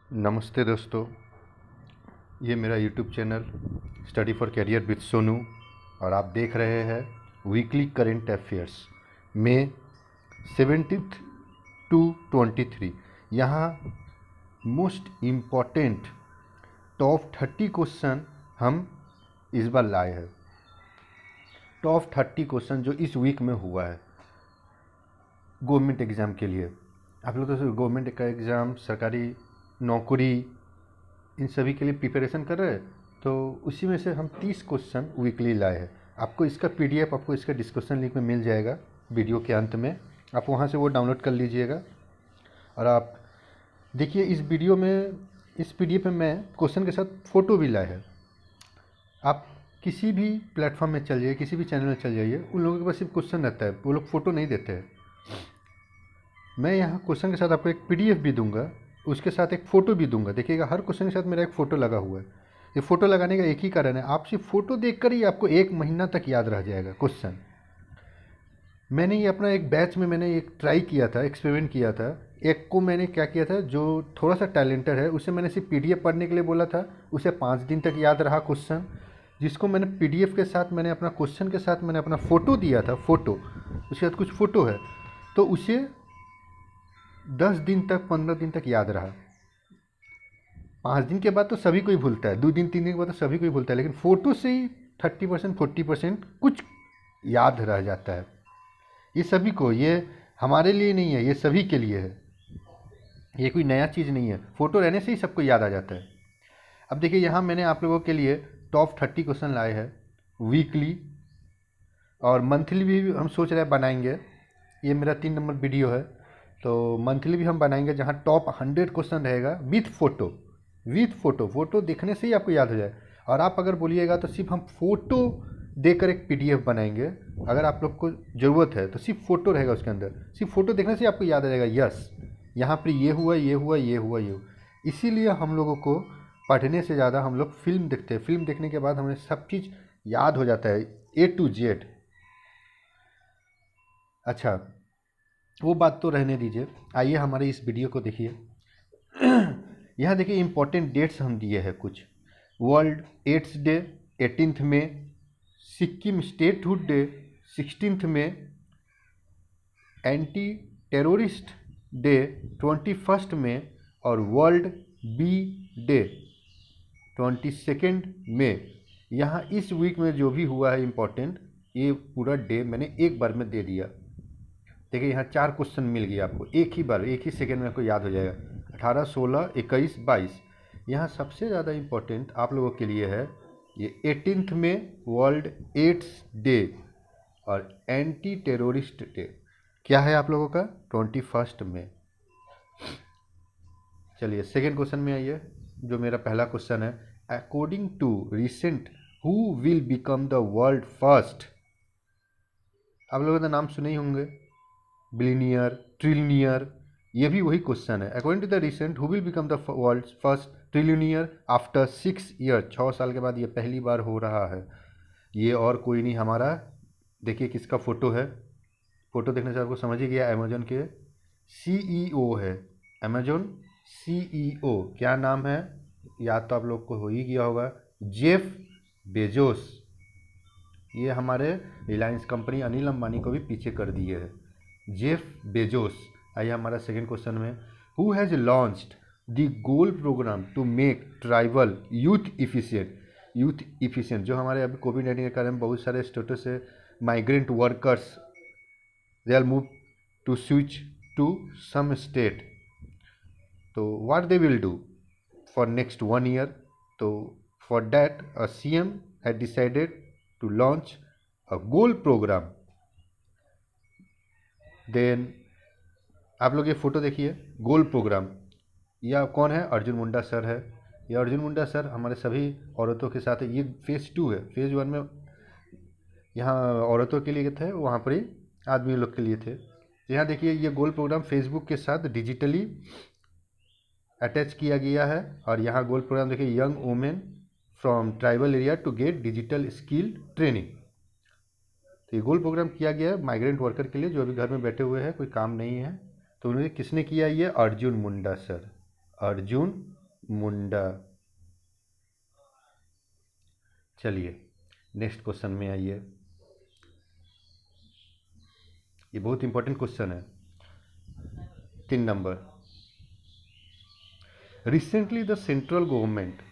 नमस्ते दोस्तों, ये मेरा YouTube channel study for career with Sonu और आप देख रहे हैं वीकली करेंट अफेयर्स में 17 टू 23। यहाँ मोस्ट इम्पॉर्टेंट टॉप 30 क्वेश्चन हम इस बार लाए हैं। टॉप 30 क्वेश्चन जो इस वीक में हुआ है गवर्नमेंट एग्ज़ाम के लिए। आप लोग तो गवर्नमेंट का एग्ज़ाम, सरकारी नौकरी, इन सभी के लिए प्रिपरेशन कर रहे हैं, तो उसी में से हम 30 क्वेश्चन वीकली लाए हैं। आपको इसका पीडीएफ आपको इसका डिस्कशन लिंक में मिल जाएगा वीडियो के अंत में, आप वहां से वो डाउनलोड कर लीजिएगा। और आप देखिए इस वीडियो में, इस पीडीएफ में मैं क्वेश्चन के साथ फ़ोटो भी लाए हैं। आप किसी भी प्लेटफॉर्म में चल जाइए, किसी भी चैनल में चल जाइए, उन लोगों के पास सिर्फ क्वेश्चन रहता है, वो लोग फ़ोटो नहीं देते हैं। मैं यहाँ क्वेश्चन के साथ आपको एक पीडीएफ भी दूंगा, उसके साथ एक फ़ोटो भी दूंगा। देखिएगा हर क्वेश्चन के साथ मेरा एक फ़ोटो लगा हुआ है। ये फ़ोटो लगाने का एक ही कारण है, आप सिर्फ फ़ोटो देखकर ही आपको 1 महीना तक याद रह जाएगा क्वेश्चन। मैंने ये अपना एक बैच में मैंने एक ट्राई किया था, एक्सपेरिमेंट किया था। एक को मैंने क्या किया था, जो थोड़ा सा टैलेंटेड है उसे मैंने सिर्फ पीडीएफ पढ़ने के लिए बोला था, उसे 5 दिन तक याद रहा क्वेश्चन। जिसको मैंने पीडीएफ के साथ, मैंने अपना क्वेश्चन के साथ मैंने अपना फ़ोटो दिया था, फ़ोटो उसके साथ कुछ फ़ोटो है, तो उसे 10 दिन तक, 15 दिन तक याद रहा। 5 दिन के बाद तो सभी कोई भूलता है, 2 दिन 3 दिन के बाद तो सभी कोई भूलता है, लेकिन फ़ोटो से ही 30% 40% कुछ याद रह जाता है। ये सभी को, ये हमारे लिए नहीं है, ये सभी के लिए है, ये कोई नया चीज़ नहीं है। फ़ोटो रहने से ही सबको याद आ जाता है। अब देखिए यहाँ मैंने आप लोगों के लिए टॉप 30 क्वेश्चन लाए हैं वीकली, और मंथली भी हम सोच रहे हैं बनाएंगे। ये मेरा 3 नंबर वीडियो है, तो मंथली भी हम बनाएंगे जहाँ टॉप 100 क्वेश्चन रहेगा विथ फ़ोटो। फ़ोटो देखने से ही आपको याद हो जाए। और आप अगर बोलिएगा तो सिर्फ हम फ़ोटो देकर एक पीडीएफ बनाएंगे। अगर आप लोग को ज़रूरत है तो सिर्फ फ़ोटो रहेगा उसके अंदर, सिर्फ फ़ोटो देखने से आपको याद आ जाएगा, यस यहाँ पर ये हुआ, ये हुआ, ये हुआ, ये हुआ। इसीलिए हम लोगों को पढ़ने से ज़्यादा हम लोग फिल्म देखते हैं। फिल्म देखने के बाद हमें सब चीज़ याद हो जाता है, A to Z। अच्छा, वो बात तो रहने दीजिए, आइए हमारे इस वीडियो को देखिए। यहाँ देखिए इम्पोर्टेंट डेट्स हम दिए हैं कुछ। वर्ल्ड एड्स डे 18 मई, सिक्किम स्टेटहुड डे 16 मई, एंटी टेररिस्ट डे 21 मई, और वर्ल्ड बी डे 22 मई। यहाँ इस वीक में जो भी हुआ है इम्पोर्टेंट, ये पूरा डे मैंने एक बार में दे दिया। देखिए यहाँ 4 क्वेश्चन मिल गया आपको एक ही बार, एक ही सेकेंड में आपको याद हो जाएगा। 18, 16, 21, 22। यहाँ सबसे ज़्यादा इम्पोर्टेंट आप लोगों के लिए है ये 18 में वर्ल्ड एड्स डे और एंटी टेररिस्ट डे। क्या है आप लोगों का? 21 में। चलिए सेकेंड क्वेश्चन में आइए, जो मेरा पहला क्वेश्चन है। According to recent, who will become the world first? आप लोगों ने नाम सुने ही होंगे, बिलियनियर, ट्रिलियनियर, ये भी वही क्वेश्चन है। According to the recent, who will become the world first trillionaire after 6 year? 6 साल के बाद ये पहली बार हो रहा है। ये और कोई नहीं, हमारा देखिए किसका फ़ोटो है। फ़ोटो देखने से आपको समझ ही गया, अमेजोन के सीईओ है। अमेजोन सीईओ क्या नाम है, याद तो आप लोग को हो ही गया होगा, जेफ बेजोस। ये हमारे रिलायंस कंपनी अनिल अंबानी को भी पीछे कर दिए है, जेफ बेजोस। आइए हमारा सेकेंड क्वेश्चन में, who has launched the goal program to make tribal youth efficient? Youth efficient जो हमारे अभी कोविड-19 के कारण बहुत सारे स्टेटों से migrant workers they are move to switch to some state, तो what they will do for next 1 year? तो for that a CM had decided to launch a goal programme. Then आप लोग ये फ़ोटो देखिए, गोल प्रोग्राम। यह कौन है? Arjun Munda sir है। ये अर्जुन मुंडा सर हमारे सभी औरतों के साथ है। ये फेज़ 2 है, फेज़ 1 में यहाँ औरतों के लिए थे, वहाँ पर ही आदमी लोग के लिए थे। तो यहाँ देखिए ये गोल प्रोग्राम फेसबुक के साथ डिजिटली अटैच किया गया है। और यहाँ गोल प्रोग्राम देखिए, young women from tribal area to get digital skill training. तो ये गोल प्रोग्राम किया गया है माइग्रेंट वर्कर के लिए, जो अभी घर में बैठे हुए हैं, कोई काम नहीं है, तो उन्होंने किसने किया? ये अर्जुन मुंडा सर, अर्जुन मुंडा। चलिए नेक्स्ट क्वेश्चन में आइए, ये बहुत इंपॉर्टेंट क्वेश्चन है। 3 number, recently the central government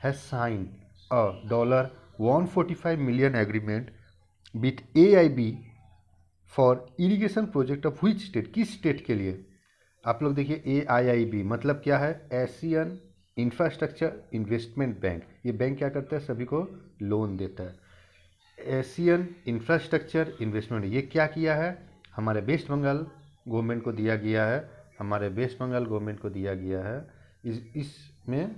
has signed a $145 million agreement with AIB for irrigation project of which state, किस स्टेट के लिए? आप लोग देखिए AIIB मतलब क्या है, एशियन इंफ्रास्ट्रक्चर इन्वेस्टमेंट बैंक। ये बैंक क्या करता है, सभी को लोन देता है। एशियन इंफ्रास्ट्रक्चर इन्वेस्टमेंट, ये क्या किया है, हमारे वेस्ट बंगाल गवर्नमेंट को दिया गया है, हमारे वेस्ट बंगाल गवर्नमेंट को दिया गया है। इसमें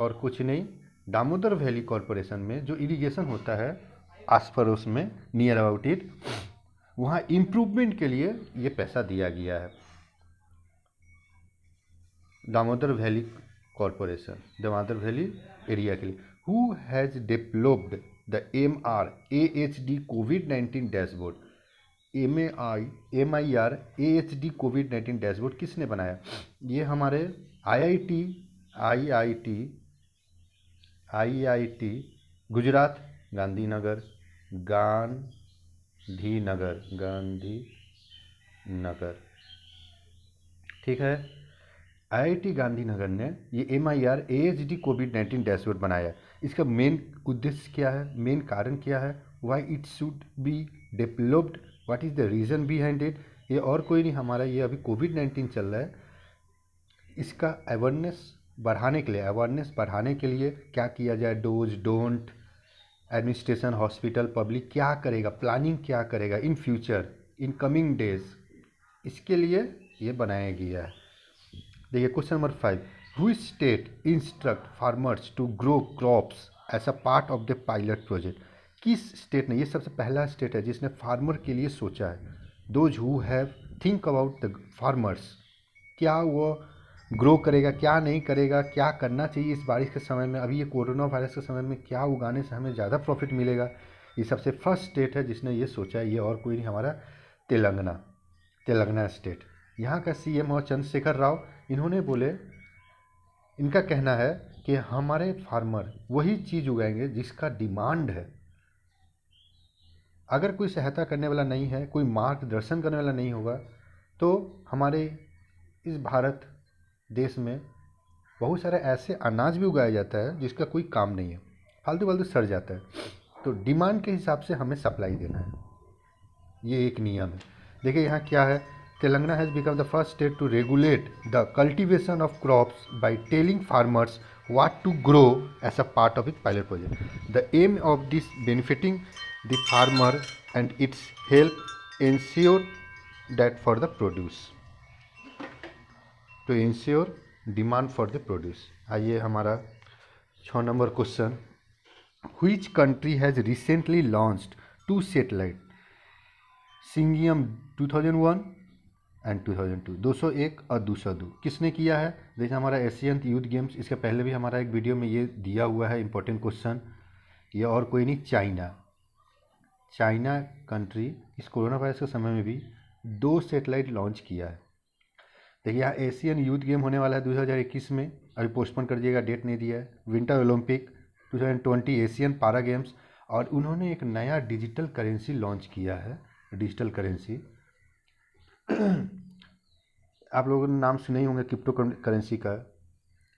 और कुछ नहीं, दामोदर वैली कॉरपोरेशन में जो इरिगेशन होता है आस पड़ोस में, नियर अबाउट इट, वहाँ इम्प्रूवमेंट के लिए ये पैसा दिया गया है। Damodar valley corporation, Damodar valley area के लिए। Who has developed the MR-AHD covid dashboard, MIR-AHD covid dashboard किसने बनाया? ये हमारे IIT गुजरात, गांधीनगर, ठीक है। IIT गांधीनगर ने ये MIR-AHD कोविड-19 डैशबोर्ड बनाया। इसका मेन उद्देश्य क्या है, मेन कारण क्या है, why it should be developed, what is the reason behind it? ये और कोई नहीं, हमारा ये अभी कोविड-19 चल रहा है, इसका अवेयरनेस बढ़ाने के लिए क्या किया जाए, dos don't, administration, hospital, public क्या करेगा, प्लानिंग क्या करेगा in future, in coming days, इसके लिए ये बनाया गया है। देखिए question number 5, which state instruct farmers to grow crops as a part of the pilot project? किस स्टेट ने, ये सबसे पहला स्टेट है जिसने फार्मर के लिए सोचा है। Those who have think about the farmers, क्या वो ग्रो करेगा, क्या नहीं करेगा, क्या करना चाहिए इस बारिश के समय में, अभी ये कोरोना वायरस के समय में क्या उगाने से हमें ज़्यादा प्रॉफिट मिलेगा, ये सबसे फर्स्ट स्टेट है जिसने ये सोचा है। ये और कोई नहीं, हमारा तेलंगाना स्टेट। यहाँ का CM और चंद्रशेखर राव, इन्होंने बोले, इनका कहना है कि हमारे फार्मर वही चीज़ उगाएंगे जिसका डिमांड है। अगर कोई सहायता करने वाला नहीं है, कोई मार्गदर्शन करने वाला नहीं होगा, तो हमारे इस भारत देश में बहुत सारे ऐसे अनाज भी उगाया जाता है जिसका कोई काम नहीं है, फालतू फालतू सड़ जाता है। तो डिमांड के हिसाब से हमें सप्लाई देना है, ये एक नियम है। देखिए यहाँ क्या है, Telangana has become the first state to regulate the cultivation of crops by telling farmers what to grow as a part of its pilot project. The aim of this benefiting the farmer and its help ensure that for the produce, to ensure demand for the produce. आइए हमारा 6 number question, which country has recently launched 2 satellite, सिंगियम 2001 and 2002, 201 और 202, किसने किया है? जैसे हमारा Asian youth games, इसके पहले भी हमारा एक वीडियो में ये दिया हुआ है इंपॉर्टेंट क्वेश्चन। ये और कोई नहीं, चाइना कंट्री इस कोरोना वायरस के समय में भी 2 सैटेलाइट लॉन्च किया है। देखिए यहाँ एशियन यूथ गेम होने वाला है 2021 में, अभी पोस्टपोन कर दिएगा, डेट नहीं दिया है। विंटर ओलंपिक 2020, एशियन पारा गेम्स, और उन्होंने एक नया डिजिटल करेंसी लॉन्च किया है, डिजिटल करेंसी। आप लोगों ने नाम सुने ही होंगे क्रिप्टो करेंसी का,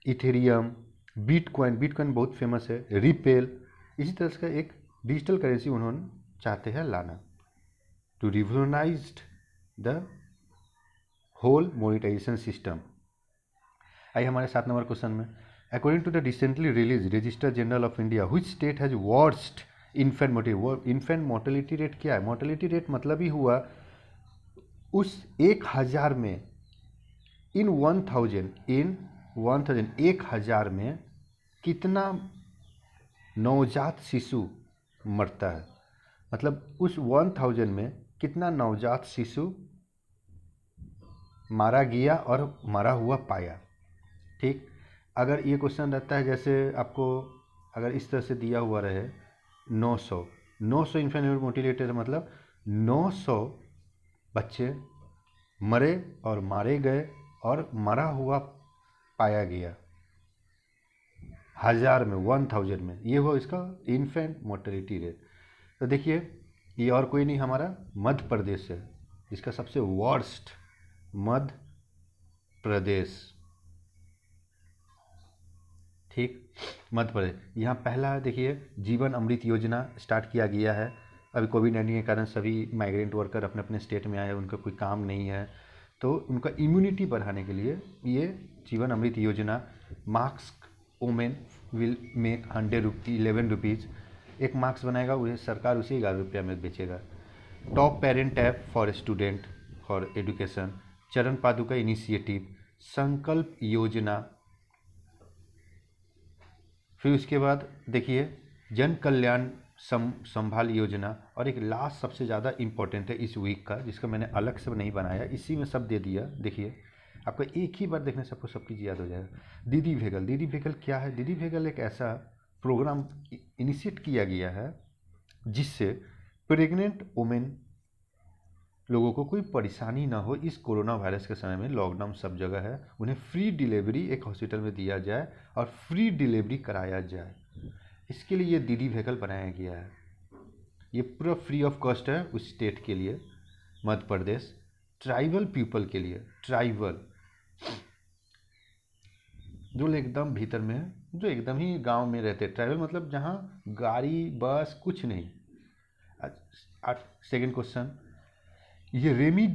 इथेरियम, बिटकॉइन बहुत फेमस है, रिपेल, इसी तरह का एक डिजिटल करेंसी उन्होंने चाहते हैं लाना, to revolutionise the whole monetisation system. आइए हमारे 7 नंबर क्वेश्चन में, according to the recently release register general of India, which state has worst infant mortality? Infant mortality rate क्या है? मोर्टेलिटी रेट मतलब ही हुआ उस 1000 में, इन 1000 में कितना नवजात शिशु मरता है, मतलब उस 1000 में कितना नवजात शिशु मारा गया और मरा हुआ पाया। ठीक, अगर ये क्वेश्चन रहता है, जैसे आपको अगर इस तरह से दिया हुआ रहे 900 इन्फेंट मोर्टेलिटी मतलब 900 बच्चे मरे और मारे गए और मरा हुआ पाया गया, 1000 में, 1000 में, ये हुआ इसका इन्फेंट मोर्टेलिटी रेट। तो देखिए ये और कोई नहीं, हमारा मध्य प्रदेश है, इसका सबसे वर्स्ट मध्य प्रदेश। ठीक, मध्य प्रदेश। यहाँ पहला देखिए जीवन अमृत योजना स्टार्ट किया गया है। अभी कोविड-19 के कारण सभी माइग्रेंट वर्कर अपने अपने स्टेट में आए, उनका कोई काम नहीं है, तो उनका इम्यूनिटी बढ़ाने के लिए ये जीवन अमृत योजना। Mask women will make 11 rupees, एक मास्क बनाएगा उसे सरकार उसे 11 रुपया में बेचेगा। Top parent app for student for education, चरण पादुका इनिशिएटिव, संकल्प योजना। फिर उसके बाद देखिए जन कल्याण संभाल योजना, और एक लास्ट सबसे ज़्यादा इम्पोर्टेंट है इस वीक का, जिसका मैंने अलग से नहीं बनाया, इसी में सब दे दिया। देखिए आपको एक ही बार देखने से आपको सब चीज़ याद हो जाएगा। दीदी भेगल, दीदी भेगल क्या है? दीदी भेगल एक ऐसा प्रोग्राम इनिशिएट किया गया है जिससे प्रेग्नेंट वुमेन लोगों को कोई परेशानी ना हो। इस कोरोना वायरस के समय में लॉकडाउन सब जगह है, उन्हें फ्री डिलीवरी एक हॉस्पिटल में दिया जाए और फ्री डिलीवरी कराया जाए। इसके लिए ये दीदी व्हीकल बनाया गया है। ये पूरा फ्री ऑफ कॉस्ट है उस स्टेट के लिए, मध्य प्रदेश। ट्राइबल पीपल के लिए, ट्राइबल जो एकदम भीतर में है, जो एकदम ही गांव में रहते हैं। ट्राइबल मतलब जहाँ गाड़ी बस कुछ नहीं। सेकंड क्वेश्चन, ये रेमी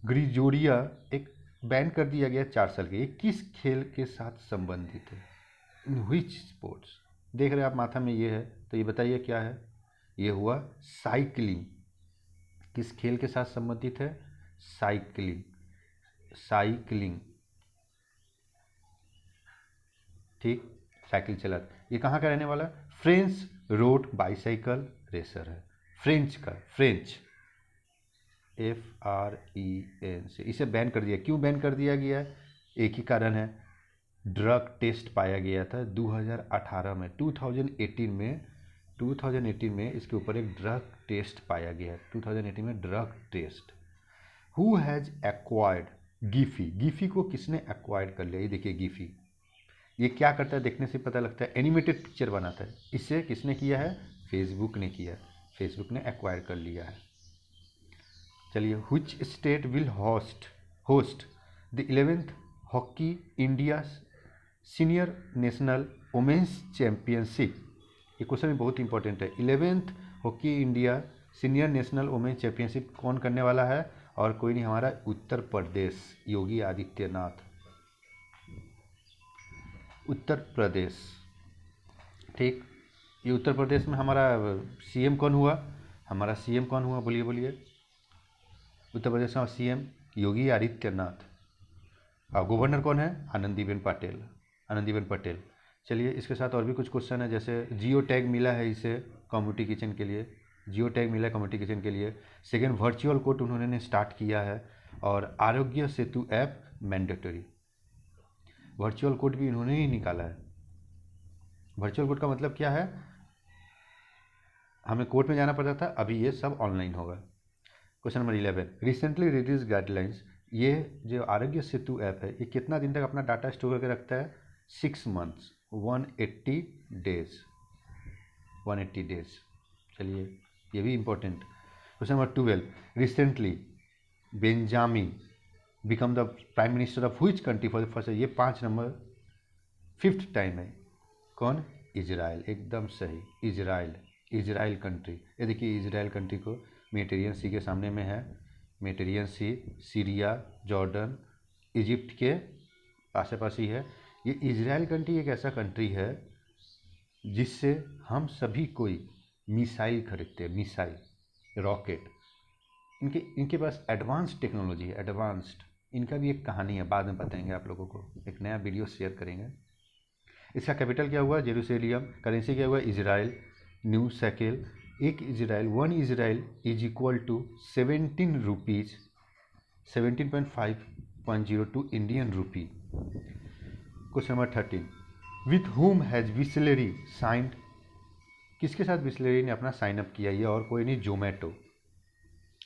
ग्रिजोरिया एक बैन कर दिया गया 4 साल के, ये किस खेल के साथ संबंधित है? In which sports? देख रहे हैं आप माथा में ये है, तो ये बताइए क्या है? ये हुआ साइकिलिंग। किस खेल के साथ संबंधित है? Cycling, cycling. ठीक, साइकिल चला। ये कहाँ का रहने वाला? फ्रेंच रोड बाइसाइकिल रेसर है, फ्रेंच का, फ्रेंच FRENC। इसे बैन कर दिया। क्यों बैन कर दिया गया? एक ही कारण है, ड्रग टेस्ट पाया गया था 2018 में, 2018 में इसके ऊपर एक ड्रग टेस्ट पाया गया। 2018 में drug test. Who has acquired Giphy? Giphy को किसने एक्वायर्ड कर लिया? ये देखिए गिफी, ये क्या करता है देखने से पता लगता है, एनिमेटेड पिक्चर बनाता है। इसे किसने किया है? फेसबुक ने किया, फेसबुक ने एक्वायर कर लिया है। चलिए, which state will host the 11th hockey India senior national women's championship? ये क्वेश्चन बहुत इंपॉर्टेंट है। 11th hockey India senior national women's championship कौन करने वाला है? और कोई नहीं, हमारा उत्तर प्रदेश, योगी आदित्यनाथ, उत्तर प्रदेश। ठीक, ये उत्तर प्रदेश में हमारा CM कौन हुआ? हमारा CM कौन हुआ? बोलिए बोलिए। उत्तर प्रदेश का CM योगी आदित्यनाथ, और गवर्नर कौन है? आनंदीबेन पटेल, आनंदीबेन पटेल। चलिए, इसके साथ और भी कुछ क्वेश्चन है, जैसे जियो टैग मिला है इसे कम्युनिटी किचन के लिए, जियो टैग मिला है कम्युनिटी किचन के लिए। सेकेंड, वर्चुअल कोर्ट उन्होंने स्टार्ट किया है, और Aarogya Setu app mandatory, virtual court भी इन्होंने ही निकाला है। वर्चुअल कोर्ट का मतलब क्या है? हमें कोर्ट में जाना पड़ता था, अभी ये सब ऑनलाइन होगा। Question number 11, recently release guidelines. ये जो आरोग्य सेतु ऐप है, ये कितना दिन तक अपना डाटा स्टोर करके रखता है? 6 मंथ्स, 180 डेज, 180 डेज। चलिए, ये भी important. Question number 12, recently Benjamin become the prime minister of which country for the first? ये 5 नंबर 5th टाइम है। कौन? इजराइल, एकदम सही, इजराइल, इजराइल कंट्री। ये देखिए इजराइल कंट्री को मेडिटेरियन सी के सामने में है, मेडिटेरियन सी, सीरिया, जॉर्डन, इजिप्ट के आस पास ही है। ये इजराइल कंट्री एक ऐसा कंट्री है जिससे हम सभी कोई मिसाइल खरीदते हैं, मिसाइल, रॉकेट। इनके पास एडवांस टेक्नोलॉजी है, एडवांस्ड। इनका भी एक कहानी है, बाद में बताएंगे आप लोगों को, एक नया वीडियो शेयर करेंगे। इसका कैपिटल क्या हुआ? जेरूसलेम। करेंसी क्या हुआ? Israel, new shekel. एक Israel, 1 Israel is equal to 17 rupees, 17.502 Indian rupee. Question number 13, with whom has Bisleri signed? किसके साथ बिस्लेरी ने अपना साइन अप किया? ये और कोई नहीं, जोमेटो,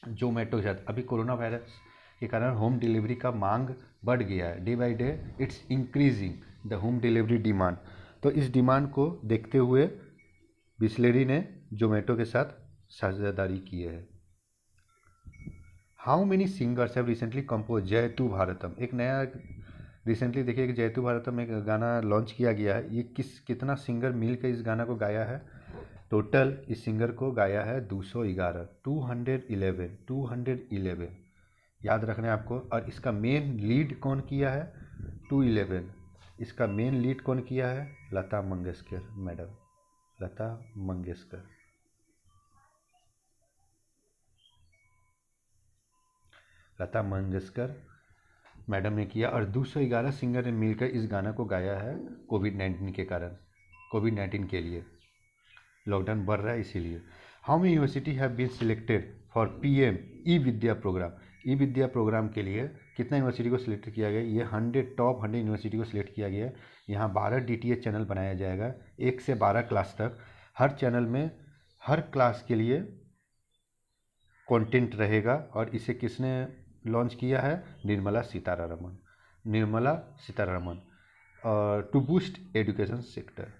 जोमेटो के साथ। अभी कोरोना वायरस के कारण होम डिलीवरी का मांग बढ़ गया है, day by day it's increasing the home delivery demand. तो इस डिमांड को देखते हुए बिस्लेरी ने जोमेटो के साथ साझेदारी की है। How many singers have recently compose जयतु भारतम? एक नया रिसेंटली देखिए कि जयतु भारतम एक गाना लॉन्च किया गया है। ये कितना सिंगर मिलकर इस गाना को गाया है? टोटल इस सिंगर को गाया है 211, 211 याद रखना है आपको। और इसका मेन लीड कौन किया है? 211 इसका मेन लीड कौन किया है? लता मंगेशकर मैडम, लता मंगेशकर। लता मंगेशकर मैडम ने किया और 211 सिंगर ने मिलकर इस गाना को गाया है कोविड-19 के कारण, कोविड-19 के लिए। लॉकडाउन बढ़ रहा है इसीलिए। How many university have been selected for PM E Vidya program? E Vidya program के लिए कितना यूनिवर्सिटी को सिलेक्ट किया गया? ये 100 टॉप 100 यूनिवर्सिटी को सिलेक्ट किया गया है। यहाँ 12 डीटीएच चैनल बनाया जाएगा 1 से 12 क्लास तक। हर चैनल में हर क्लास के लिए कंटेंट रहेगा। और इसे किसने लॉन्च किया है? निर्मला सीतारमण, निर्मला सीतारमण। और टू बूस्ट एजुकेशन सेक्टर।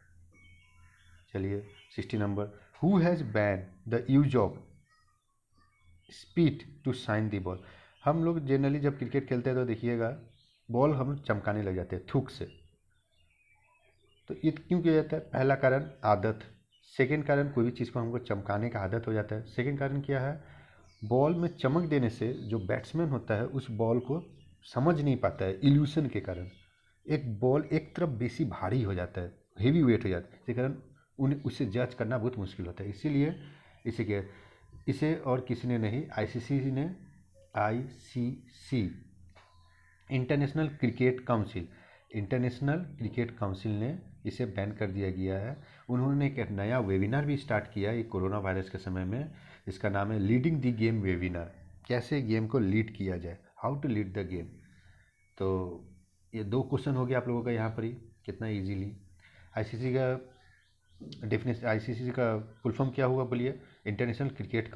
चलिए 60 number, who has banned the use of spit to shine the ball? हम लोग जनरली जब क्रिकेट खेलते हैं तो देखिएगा बॉल हम चमकाने लग जाते हैं थूक से। तो ये क्यों किया जाता है? पहला कारण आदत, सेकेंड कारण कोई भी चीज़ को हमको चमकाने का आदत हो जाता है। सेकेंड कारण क्या है? बॉल में चमक देने से जो बैट्समैन होता है उस बॉल को समझ नहीं पाता है इल्यूशन के कारण। एक बॉल एक तरफ बेसी भारी हो जाता है, हेवी वेट हो जाता है, इसी कारण उसे जज करना बहुत मुश्किल होता है। इसीलिए इसे और किसी ने नहीं, आईसीसी इंटरनेशनल क्रिकेट काउंसिल ने इसे बैन कर दिया गया है। उन्होंने एक नया वेबिनार भी स्टार्ट किया है कोरोना वायरस के समय में। इसका नाम है लीडिंग द गेम वेबिनार। कैसे गेम को लीड किया जाए, how to lead the game. तो ये 2 क्वेश्चन हो गया आप लोगों का यहाँ पर ही, कितना इजीली। आईसीसी का फुल फॉर्म क्या हुआ बोलिए? International cricket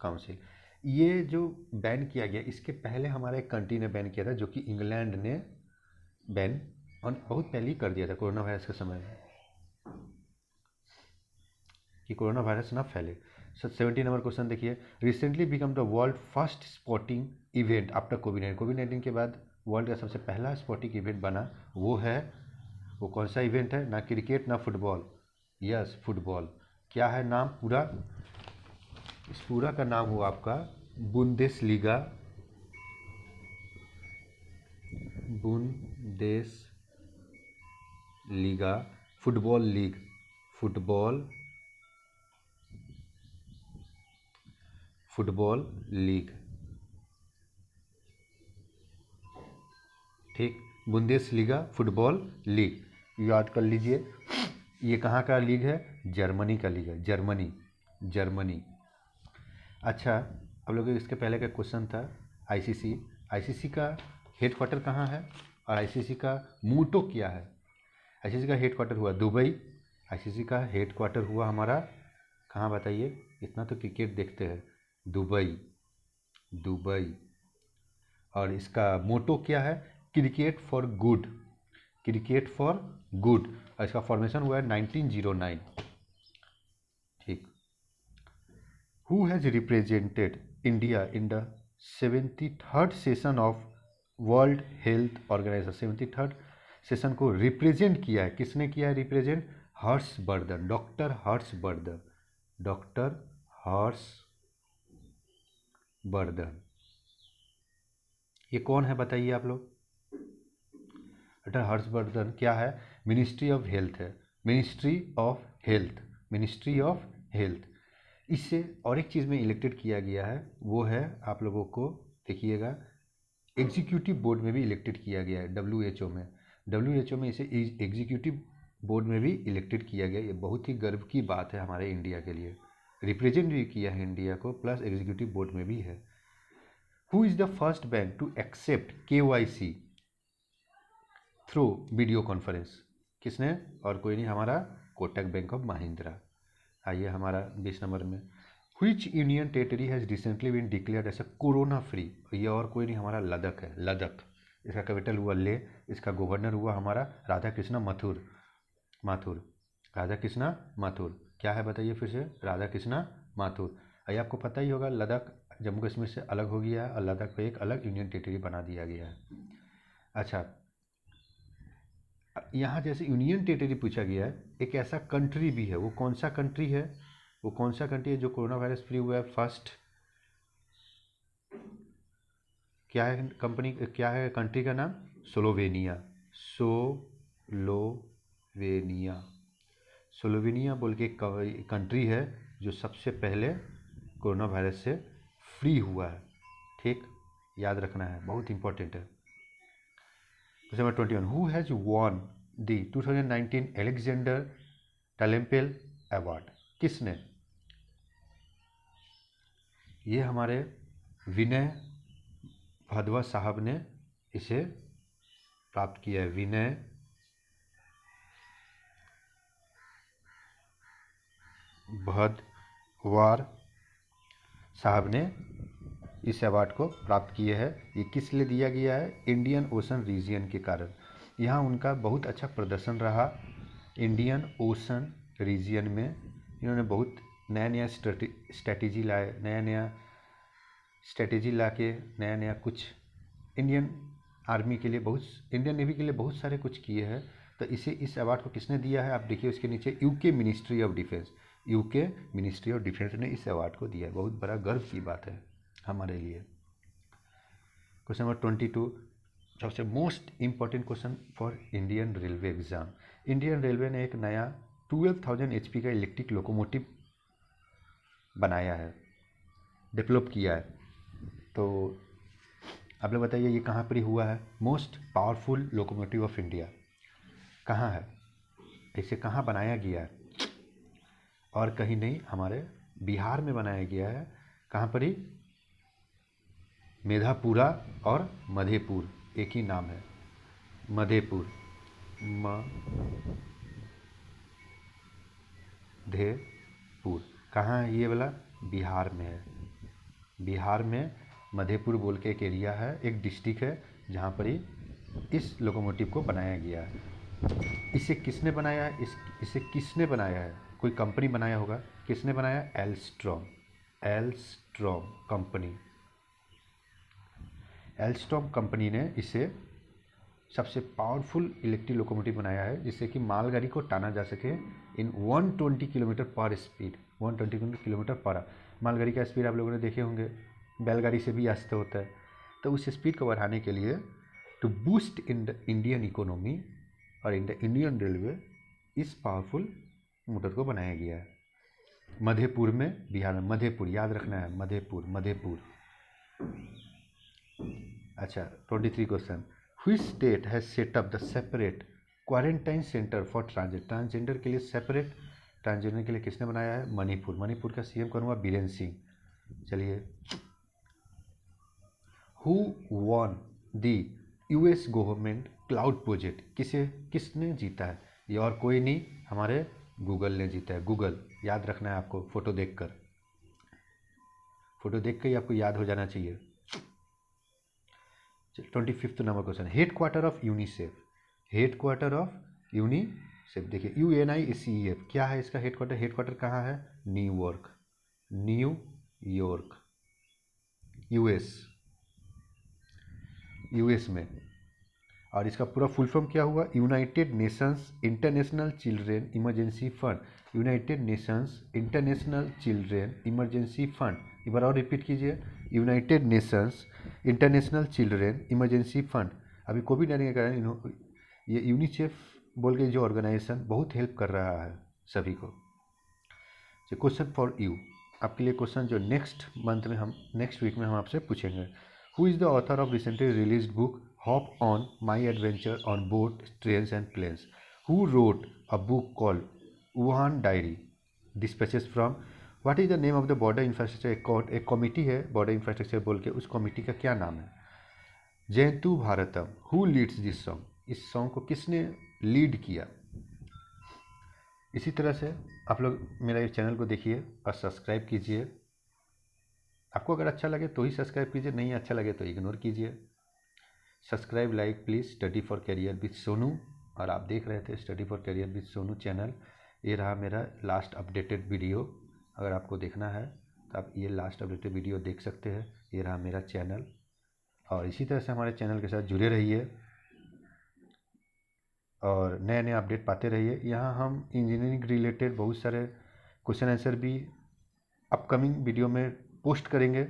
council. ये जो बैन किया गया, इसके पहले हमारा एक कंट्री ने बैन किया था, जो कि इंग्लैंड ने बैन और बहुत पहले ही कर दिया था कोरोना वायरस के समय में, कि कोरोना वायरस ना फैले। 70 नंबर क्वेश्चन देखिए, recently become the world first sporting event after कोविड-19 के बाद वर्ल्ड का सबसे पहला स्पोर्टिंग इवेंट बना, वो कौन सा इवेंट है? ना क्रिकेट ना फुटबॉल, यस फुटबॉल। क्या है नाम पूरा? इस पूरा का नाम हुआ आपका बुंदेसलीगा फुटबॉल लीग। ठीक, बुंदेसलीगा फुटबॉल लीग याद कर लीजिए। ये कहाँ का लीग है? जर्मनी का लीग है, जर्मनी। अच्छा, अब लोग इसके पहले का क्वेश्चन था आईसीसी का हेडक्वार्टर कहाँ है और आईसीसी का मोटो क्या है? आईसीसी का हेडक्वार्टर हुआ दुबई। आईसीसी का हेडक्वार्टर हुआ हमारा कहाँ बताइए? इतना तो क्रिकेट देखते हैं, दुबई। और इसका मोटो क्या है? Cricket for good. और इसका फॉर्मेशन हुआ है 1909। ठीक। Who has represented India in the 73rd session of World Health Organisation? 73rd session को रिप्रेजेंट किया है, किसने किया है रिप्रेजेंट? हर्षवर्धन, डॉक्टर हर्षवर्धन। ये कौन है बताइए आप लोग? डॉक्टर हर्षवर्धन क्या है? Ministry of health. इससे और एक चीज़ में इलेक्टेड किया गया है, वो है आप लोगों को देखिएगा एग्जीक्यूटिव बोर्ड में भी इलेक्टेड किया गया है। डब्ल्यूएचओ में इसे एग्जीक्यूटिव बोर्ड में भी इलेक्टेड किया गया। ये बहुत ही गर्व की बात है हमारे इंडिया के लिए। रिप्रेजेंट भी किया है इंडिया को, प्लस एग्जीक्यूटिव बोर्ड में भी है। Who is the first bank to accept KYC through video conference? किसने? और कोई नहीं, हमारा कोटक बैंक ऑफ महिंद्रा। आइए हमारा 20 नंबर में, which union territory has recently been declared as a corona free? ये और कोई नहीं, हमारा लद्दाख है, लद्दाख। इसका कैपिटल हुआ ले, इसका गवर्नर हुआ हमारा राधा कृष्णा माथुर। राधा कृष्णा माथुर क्या है बताइए फिर से, राधा कृष्णा माथुर। ये आपको पता ही होगा, लद्दाख जम्मू कश्मीर से अलग हो गया है और लद्दाख को एक अलग यूनियन टेरिटरी बना दिया गया है। अच्छा, यहाँ जैसे यूनियन टेरिटरी पूछा गया है, एक ऐसा कंट्री भी है, वो कौन सा कंट्री है, वो कौन सा कंट्री है जो कोरोना वायरस फ्री हुआ है फर्स्ट? क्या है कंपनी, क्या है कंट्री का नाम? स्लोवेनिया। स्लोवेनिया बोल के एक कंट्री है जो सबसे पहले कोरोना वायरस से फ्री हुआ है। ठीक, याद रखना है, बहुत इंपॉर्टेंट है। Question number 21, who has won the 2019 Alexander टैलेम्पेल अवार्ड? किसने? ये हमारे विनय भदवा साहब ने इसे प्राप्त किया है। विनय भदवार साहब ने इस अवार्ड को प्राप्त किए हैं। ये किस लिए दिया गया है? इंडियन ओशन रीजन के कारण। यहाँ उनका बहुत अच्छा प्रदर्शन रहा इंडियन ओशन रीजन में। इन्होंने बहुत नया नया स्ट्रैटेजी लाए, नया स्ट्रैटेजी ला के नया कुछ इंडियन आर्मी के लिए, बहुत इंडियन नेवी के लिए बहुत सारे कुछ किए हैं। तो इसे इस अवार्ड को किसने दिया है? आप देखिए उसके नीचे UK ministry of defence, UK ministry of defence ने इस अवार्ड को दिया है। बहुत बड़ा गर्व की बात है हमारे लिए। क्वेश्चन नंबर 22, सबसे most important question for Indian railway exam. Indian railway ने एक नया 12,000 HP का इलेक्ट्रिक लोकोमोटिव बनाया है, डेवलप किया है। तो आप लोग बताइए ये कहाँ पर हुआ है? Most powerful locomotive of India कहाँ है? इसे कहाँ बनाया गया है? और कहीं नहीं, हमारे बिहार में बनाया गया है। कहाँ पर ही? मेधापुरा और मधेपुर, एक ही नाम है, मधेपुर, मधेपुर। कहाँ है ये वाला? बिहार में है। बिहार में मधेपुर बोल के एक एरिया है, एक डिस्ट्रिक्ट है जहाँ पर ही इस लोकोमोटिव को बनाया गया है। इसे किसने बनाया है? इसे किसने बनाया है? कोई कंपनी बनाया होगा। किसने बनाया? एल्स्ट्रॉम कंपनी। एल्स्ट्रॉम कंपनी ने इसे सबसे पावरफुल इलेक्ट्रिक लोकोमोटिव बनाया है, जिससे कि मालगाड़ी को टाना जा सके इन 120 किलोमीटर पर स्पीड, 120 किलोमीटर पर। मालगाड़ी का स्पीड आप लोगों ने देखे होंगे, बैलगाड़ी से भी आस्ते होता है। तो उस स्पीड को बढ़ाने के लिए, to boost in the Indian economy और इन द इंडियन रेलवे, इस पावरफुल मोटर को बनाया गया है। मधेपुर में, बिहार में, मधेपुर याद रखना है, मधेपुर। अच्छा, 23 question, which state has set up the separate quarantine centre for transgender के लिए सेपरेट ट्रांसजेंडर के लिए किसने बनाया है? मणिपुर का सीएम कौन हुआ? बीरेन सिंह। चलिए, who won the US government cloud project? किसने जीता है? ये और कोई नहीं, हमारे गूगल ने जीता है। गूगल याद रखना है आपको, फोटो देख कर ही आपको याद हो जाना चाहिए। 25 number question, headquarter of UNICEF. देखिए UNICEF क्या है इसका हेडक्वार्टर कहाँ है? न्यूयॉर्क, यूएस में। और इसका पूरा फुल फॉर्म क्या हुआ? United Nations international children emergency fund. United Nations international children emergency fund. एक बार और रिपीट कीजिए, United Nations international children emergency fund. अभी कोविड-19 के कारण ये यूनिसेफ बोल के जो ऑर्गेनाइजेशन बहुत हेल्प कर रहा है सभी को। क्वेश्चन फॉर यू, आपके लिए क्वेश्चन जो नेक्स्ट वीक में हम आपसे पूछेंगे। Who is the author of recently released book hop on my adventure on boat, trains and planes? Who wrote a book called Wuhan diary, dispatches from? What is the name of the border infrastructure? एक committee है border infrastructure बोल के, उस committee का क्या नाम है? Jayantu Bharatam. Who leads this song? इस सॉन्ग को किसने लीड किया? इसी तरह से आप लोग मेरा इस चैनल को देखिए और सब्सक्राइब कीजिए। आपको अगर अच्छा लगे तो ही सब्सक्राइब कीजिए, नहीं अच्छा लगे तो इग्नोर कीजिए। Subscribe like please study for career with Sonu. और आप देख रहे थे study for career with Sonu channel. ये रहा मेरा लास्ट अपडेटेड वीडियो। अगर आपको देखना है तो आप ये लास्ट अपडेटेड वीडियो देख सकते हैं। ये रहा मेरा चैनल, और इसी तरह से हमारे चैनल के साथ जुड़े रहिए और नए नए अपडेट पाते रहिए। यहाँ हम इंजीनियरिंग रिलेटेड बहुत सारे क्वेश्चन आंसर भी अपकमिंग वीडियो में पोस्ट करेंगे।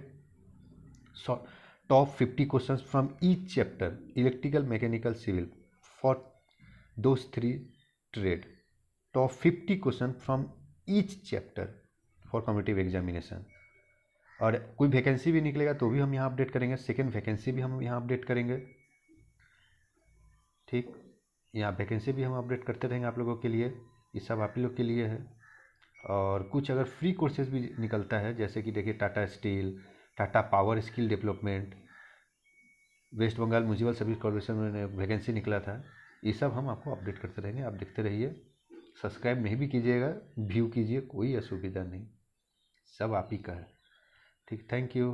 Top 50 questions from each chapter electrical, mechanical, civil for those 3 trade. Top 50 question from each chapter for competitive examination. और कोई वैकेंसी भी निकलेगा तो भी हम यहाँ अपडेट करेंगे। सेकेंड वैकेंसी भी हम यहाँ अपडेट करेंगे। ठीक, यहाँ वैकेंसी भी हम अपडेट करते रहेंगे आप लोगों के लिए। ये सब आप ही लोग के लिए है। और कुछ अगर फ्री कोर्सेज भी निकलता है, जैसे कि देखिए Tata steel, Tata power skill development, West Bengal municipal service corporation में वैकेंसी निकला था, ये सब हम आपको अपडेट करते रहेंगे। आप देखते रहिए। सब्सक्राइब नहीं भी कीजिएगा, व्यू कीजिए, कोई असुविधा नहीं, सब आप ही का है। ठीक, थैंक यू।